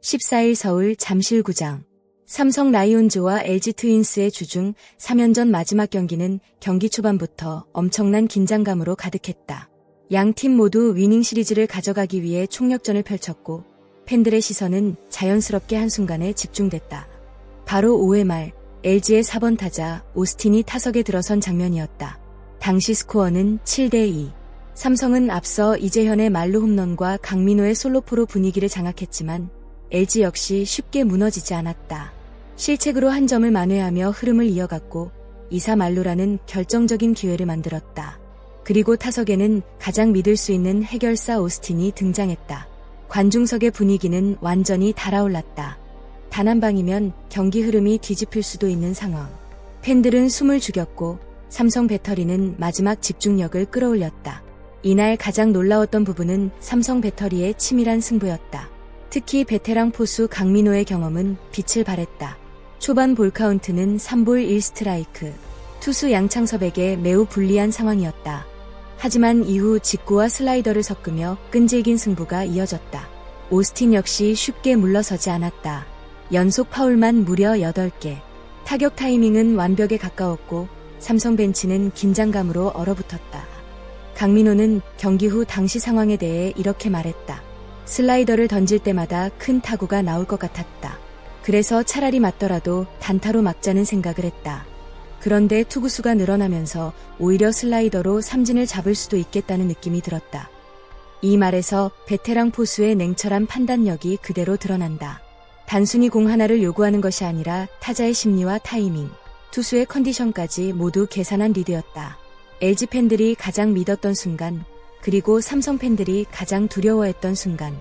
(14일) 서울 잠실구장. 삼성 라이온즈와 LG 트윈스의 주중 3연전 마지막 경기는 경기 초반부터 엄청난 긴장감으로 가득했다. 양 팀 모두 위닝 시리즈를 가져가기 위해 총력전을 펼쳤고 팬들의 시선은 자연스럽게 한순간에 집중됐다. 바로 5회 말 LG의 4번 타자 오스틴이 타석에 들어선 장면이었다. 당시 스코어는 7대2. 삼성은 앞서 이재현의 말루 홈런과 강민호의 솔로포로 분위기를 장악했지만 LG 역시 쉽게 무너지지 않았다. 실책으로 한 점을 만회하며 흐름을 이어갔고 2사 말루라는 결정적인 기회를 만들었다. 그리고 타석에는 가장 믿을 수 있는 해결사 오스틴이 등장했다. 관중석의 분위기는 완전히 달아올랐다. 단 한 방이면 경기 흐름이 뒤집힐 수도 있는 상황. 팬들은 숨을 죽였고 삼성 배터리는 마지막 집중력을 끌어올렸다. 이날 가장 놀라웠던 부분은 삼성 배터리의 치밀한 승부였다. 특히 베테랑 포수 강민호의 경험은 빛을 발했다. 초반 볼카운트는 3볼 1스트라이크. 투수 양창섭에게 매우 불리한 상황이었다. 하지만 이후 직구와 슬라이더를 섞으며 끈질긴 승부가 이어졌다. 오스틴 역시 쉽게 물러서지 않았다. 연속 파울만 무려 8개. 타격 타이밍은 완벽에 가까웠고 삼성 벤치는 긴장감으로 얼어붙었다. 강민호는 경기 후 당시 상황에 대해 이렇게 말했다. 슬라이더를 던질 때마다 큰 타구가 나올 것 같았다. 그래서 차라리 맞더라도 단타로 막자는 생각을 했다. 그런데 투구수가 늘어나면서 오히려 슬라이더로 삼진을 잡을 수도 있겠다는 느낌이 들었다. 이 말에서 베테랑 포수의 냉철한 판단력이 그대로 드러난다. 단순히 공 하나를 요구하는 것이 아니라 타자의 심리와 타이밍, 투수의 컨디션까지 모두 계산한 리드였다. LG 팬들이 가장 믿었던 순간, 그리고 삼성 팬들이 가장 두려워했던 순간,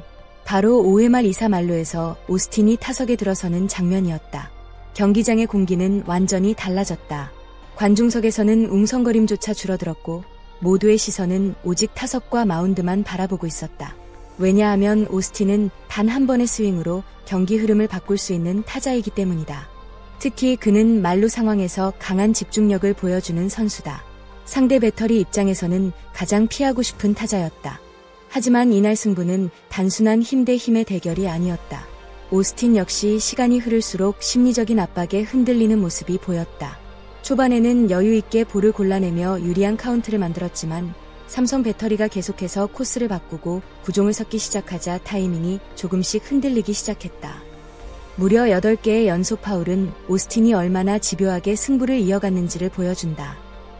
바로 5회 말 2사 말루에서 오스틴이 타석에 들어서는 장면이었다. 경기장의 공기는 완전히 달라졌다. 관중석에서는 웅성거림조차 줄어들었고 모두의 시선은 오직 타석과 마운드만 바라보고 있었다. 왜냐하면 오스틴은 단 한 번의 스윙으로 경기 흐름을 바꿀 수 있는 타자이기 때문이다. 특히 그는 말루 상황에서 강한 집중력을 보여주는 선수다. 상대 배터리 입장에서는 가장 피하고 싶은 타자였다. 하지만 이날 승부는 단순한 힘 대 힘의 대결이 아니었다. 오스틴 역시 시간이 흐를수록 심리적인 압박에 흔들리는 모습이 보였다. 초반에는 여유있게 볼을 골라내며 유리한 카운트를 만들었지만 삼성 배터리가 계속해서 코스를 바꾸고 구종을 섞기 시작하자 타이밍이 조금씩 흔들리기 시작했다. 무려 8개의 연속 파울은 오스틴이 얼마나 집요하게 승부를 이어갔는지를 보여준다.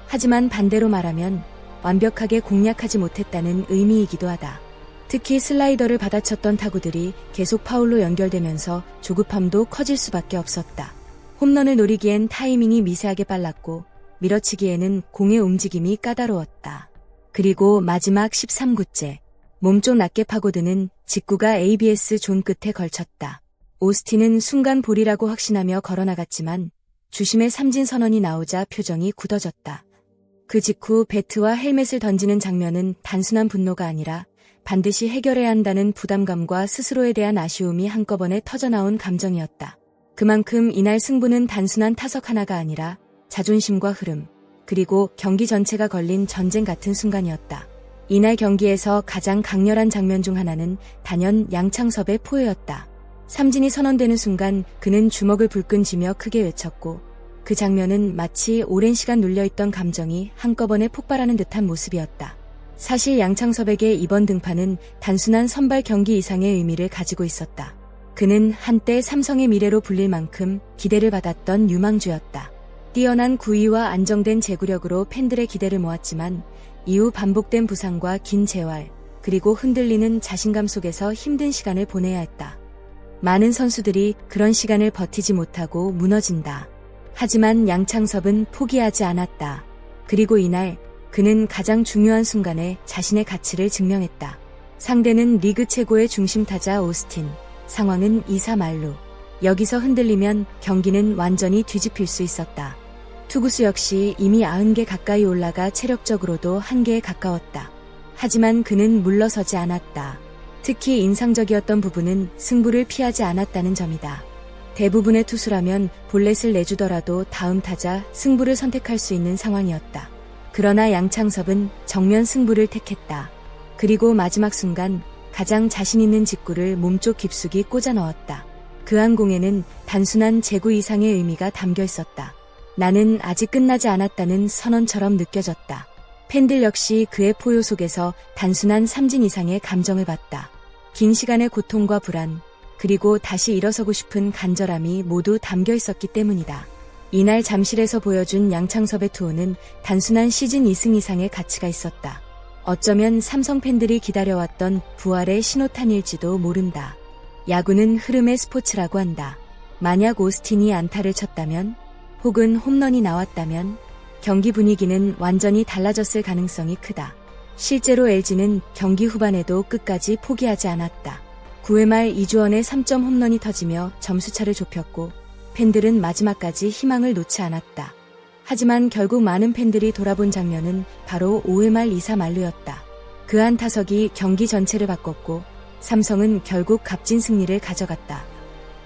하지만 반대로 말하면 완벽하게 공략하지 못했다는 의미이기도 하다. 특히 슬라이더를 받아쳤던 타구들이 계속 파울로 연결되면서 조급함도 커질 수밖에 없었다. 홈런을 노리기엔 타이밍이 미세하게 빨랐고 밀어치기에는 공의 움직임이 까다로웠다. 그리고 마지막 13구째, 몸쪽 낮게 파고드는 직구가 ABS 존 끝에 걸쳤다. 오스틴은 순간 볼이라고 확신하며 걸어나갔지만 주심의 삼진 선언이 나오자 표정이 굳어졌다. 그 직후 배트와 헬멧을 던지는 장면은 단순한 분노가 아니라 반드시 해결해야 한다는 부담감과 스스로에 대한 아쉬움이 한꺼번에 터져나온 감정이었다. 그만큼 이날 승부는 단순한 타석 하나가 아니라 자존심과 흐름, 그리고 경기 전체가 걸린 전쟁 같은 순간이었다. 이날 경기에서 가장 강렬한 장면 중 하나는 단연 양창섭의 포효였다. 삼진이 선언되는 순간 그는 주먹을 불끈 쥐며 크게 외쳤고 그 장면은 마치 오랜 시간 눌려있던 감정이 한꺼번에 폭발하는 듯한 모습이었다. 사실 양창섭에게 이번 등판은 단순한 선발 경기 이상의 의미를 가지고 있었다. 그는 한때 삼성의 미래로 불릴 만큼 기대를 받았던 유망주였다. 뛰어난 구위와 안정된 제구력으로 팬들의 기대를 모았지만 이후 반복된 부상과 긴 재활, 그리고 흔들리는 자신감 속에서 힘든 시간을 보내야 했다. 많은 선수들이 그런 시간을 버티지 못하고 무너진다. 하지만 양창섭은 포기하지 않았다. 그리고 이날 그는 가장 중요한 순간에 자신의 가치를 증명했다. 상대는 리그 최고의 중심타자 오스틴. 상황은 2사 말루. 여기서 흔들리면 경기는 완전히 뒤집힐 수 있었다. 투구수 역시 이미 90개 가까이 올라가 체력적으로도 한계에 가까웠다. 하지만 그는 물러서지 않았다. 특히 인상적이었던 부분은 승부를 피하지 않았다는 점이다. 대부분의 투수라면 볼넷을 내주더라도 다음 타자 승부를 선택할 수 있는 상황이었다. 그러나 양창섭은 정면 승부를 택했다. 그리고 마지막 순간 가장 자신 있는 직구를 몸쪽 깊숙이 꽂아 넣었다. 그 한 공에는 단순한 제구 이상의 의미가 담겨 있었다. 나는 아직 끝나지 않았다는 선언처럼 느껴졌다. 팬들 역시 그의 포효 속에서 단순한 삼진 이상의 감정을 봤다. 긴 시간의 고통과 불안, 그리고 다시 일어서고 싶은 간절함이 모두 담겨 있었기 때문이다. 이날 잠실에서 보여준 양창섭의 투혼은 단순한 시즌 2승 이상의 가치가 있었다. 어쩌면 삼성 팬들이 기다려왔던 부활의 신호탄일지도 모른다. 야구는 흐름의 스포츠라고 한다. 만약 오스틴이 안타를 쳤다면, 혹은 홈런이 나왔다면 경기 분위기는 완전히 달라졌을 가능성이 크다. 실제로 LG는 경기 후반에도 끝까지 포기하지 않았다. 9회 말 이주원의 3점 홈런이 터지며 점수차를 좁혔고 팬들은 마지막까지 희망을 놓지 않았다. 하지만 결국 많은 팬들이 돌아본 장면은 바로 5회 말 2사 만루였다. 그 한 타석이 경기 전체를 바꿨고 삼성은 결국 값진 승리를 가져갔다.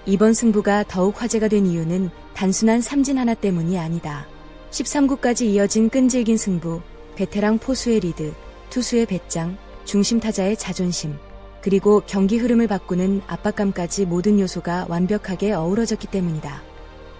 이번 승부가 더욱 화제가 된 이유는 단순한 삼진 하나 때문이 아니다. 13구까지 이어진 끈질긴 승부, 베테랑 포수의 리드, 투수의 배짱, 중심 타자의 자존심, 그리고 경기 흐름을 바꾸는 압박감까지 모든 요소가 완벽하게 어우러졌기 때문이다.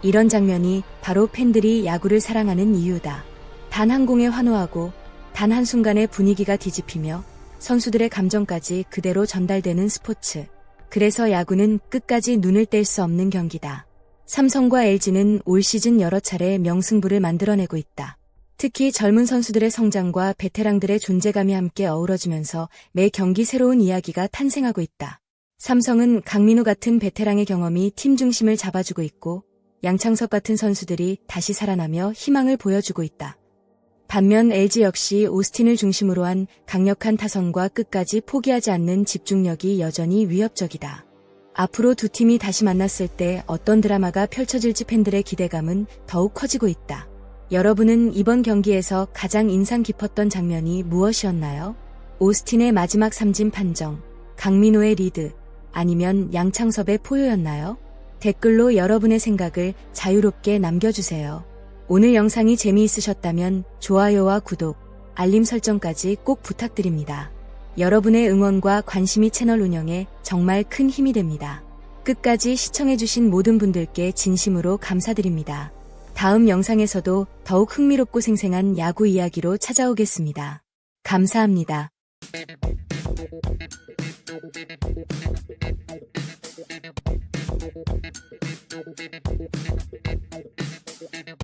이런 장면이 바로 팬들이 야구를 사랑하는 이유다. 단 한 공에 환호하고 단 한순간의 분위기가 뒤집히며 선수들의 감정까지 그대로 전달되는 스포츠. 그래서 야구는 끝까지 눈을 뗄 수 없는 경기다. 삼성과 LG는 올 시즌 여러 차례 명승부를 만들어내고 있다. 특히 젊은 선수들의 성장과 베테랑들의 존재감이 함께 어우러지면서 매 경기 새로운 이야기가 탄생하고 있다. 삼성은 강민우 같은 베테랑의 경험이 팀 중심을 잡아주고 있고 양창섭 같은 선수들이 다시 살아나며 희망을 보여주고 있다. 반면 LG 역시 오스틴을 중심으로 한 강력한 타선과 끝까지 포기하지 않는 집중력이 여전히 위협적이다. 앞으로 두 팀이 다시 만났을 때 어떤 드라마가 펼쳐질지 팬들의 기대감은 더욱 커지고 있다. 여러분은 이번 경기에서 가장 인상 깊었던 장면이 무엇이었나요? 오스틴의 마지막 삼진 판정, 강민호의 리드, 아니면 양창섭의 포효였나요? 댓글로 여러분의 생각을 자유롭게 남겨주세요. 오늘 영상이 재미있으셨다면 좋아요와 구독, 알림 설정까지 꼭 부탁드립니다. 여러분의 응원과 관심이 채널 운영에 정말 큰 힘이 됩니다. 끝까지 시청해주신 모든 분들께 진심으로 감사드립니다. 다음 영상에서도 더욱 흥미롭고 생생한 야구 이야기로 찾아오겠습니다. 감사합니다.